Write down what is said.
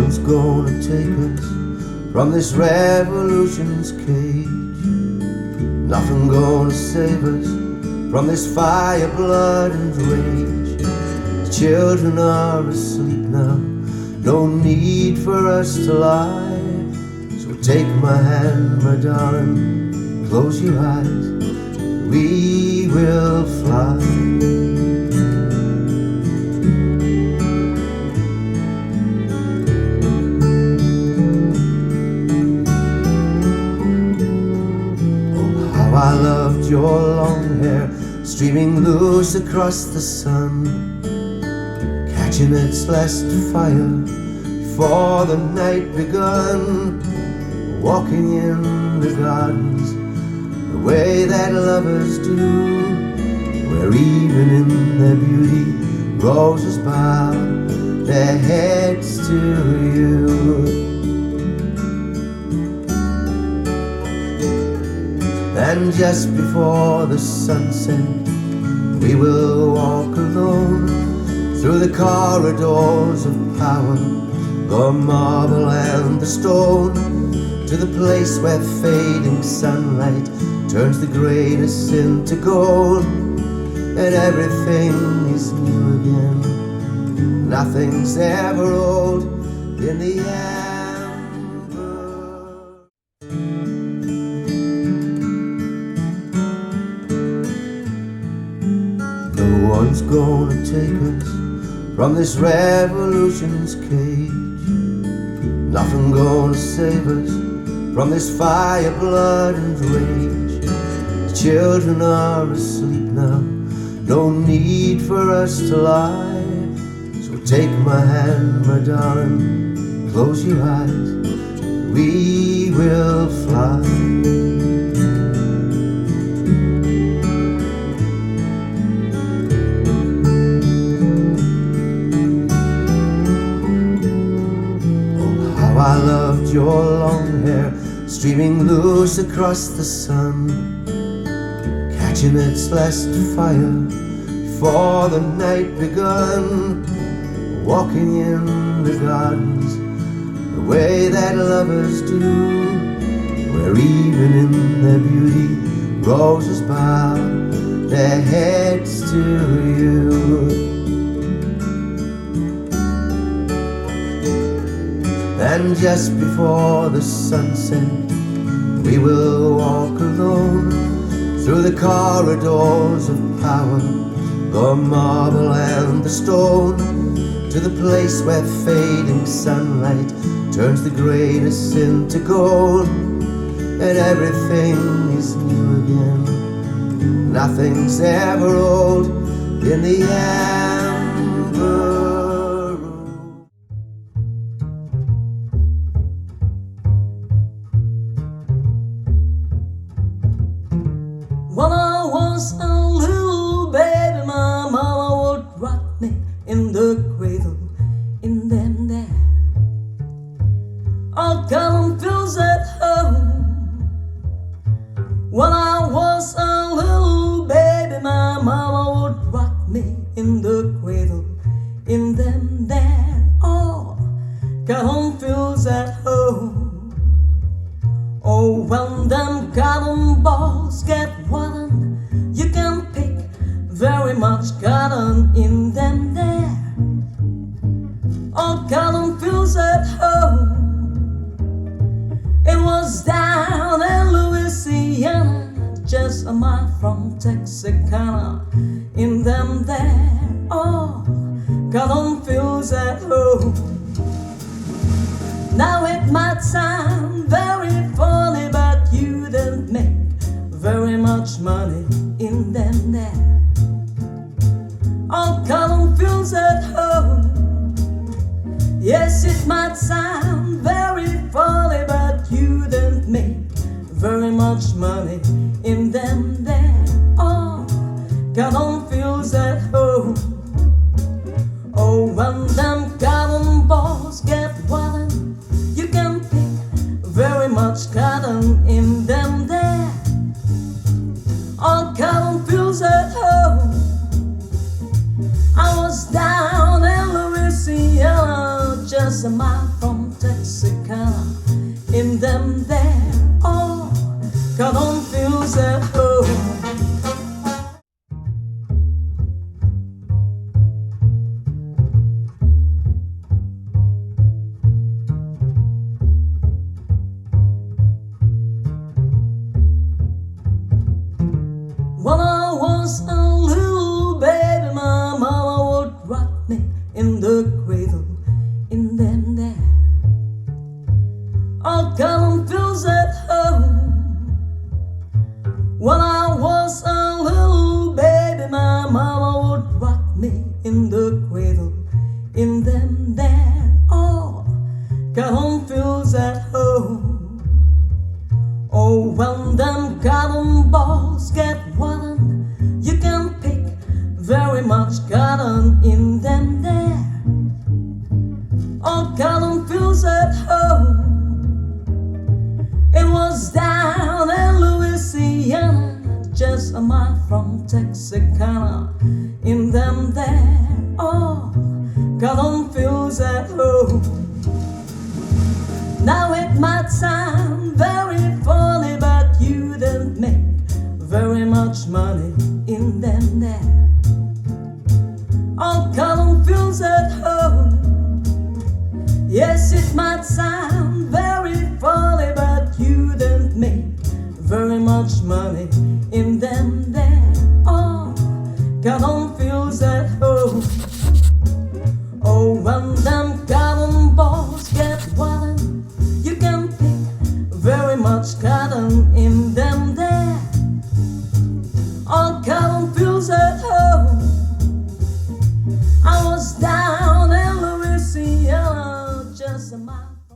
one's gonna take us from this revolution's cage. Nothing gonna save us from this fire, blood and rage. The children are asleep now, no need for us to lie. So take my hand, my darling, close your eyes, we will fly. I loved your long hair streaming loose across the sun, catching its last fire before the night begun. Walking in the gardens the way that lovers do, where even in their beauty roses bow their heads to you. And just before the sunset, we will walk alone through the corridors of power, the marble and the stone, to the place where fading sunlight turns the grayness into gold, and everything is new again. Nothing's ever old in the end. No one's gonna take us from this revolution's cage. Nothing gonna save us from this fire, blood and rage. The children are asleep now, no need for us to lie. So take my hand, my darling, close your eyes, we will fly. I loved your long hair streaming loose across the sun, catching its last fire before the night begun. Walking in the gardens the way that lovers do, where even in their beauty roses bow their heads to you. And just before the sunset, we will walk alone through the corridors of power, the marble and the stone, to the place where fading sunlight turns the grayness into gold, and everything is new again. Nothing's ever old in the amber. When I was a little baby, my mama would rock me in the cradle, in them there. All cotton fields at home. When I was a little baby, my mama would rock me in the cradle, in them there. All cotton fields at home. Oh, when them cotton balls get rotten, you can pick very much cotton in them there. All cotton fields at home. It was down in Louisiana, just a mile from Texarkana, in them there. All cotton fields at home. Now it might sound very funny, but you didn't make very much money in them there. All cotton fields at home. Yes, it might sound very funny, but you didn't make very much money in them there. All cotton fields at home. Oh, when them cotton balls get rotten, you can pick very much cotton in them there. All cotton fields at home. I was down in Louisiana, just a mile from Texarkana. In them there, all cotton fields at home. When I was a little baby, my mama would rock me in the cradle. In them there, all cotton fields at home. When I was a little baby, my mama would rock me in the cradle. In them there, all cotton fields at home. Oh, when them cotton balls get rotten, you can pick very much cotton in them there. All cotton fields at home. It was down in Louisiana, just a mile from Texarkana. In them there, all cotton fields at home. Now it might sound very funny, but you didn't make very much money in them there. All cotton fields at home. Yes, it might sound very funny, but you didn't make very much money in them there. All cotton fields at home. Oh, when them cotton balls get rotten, you can pick very much cotton in them.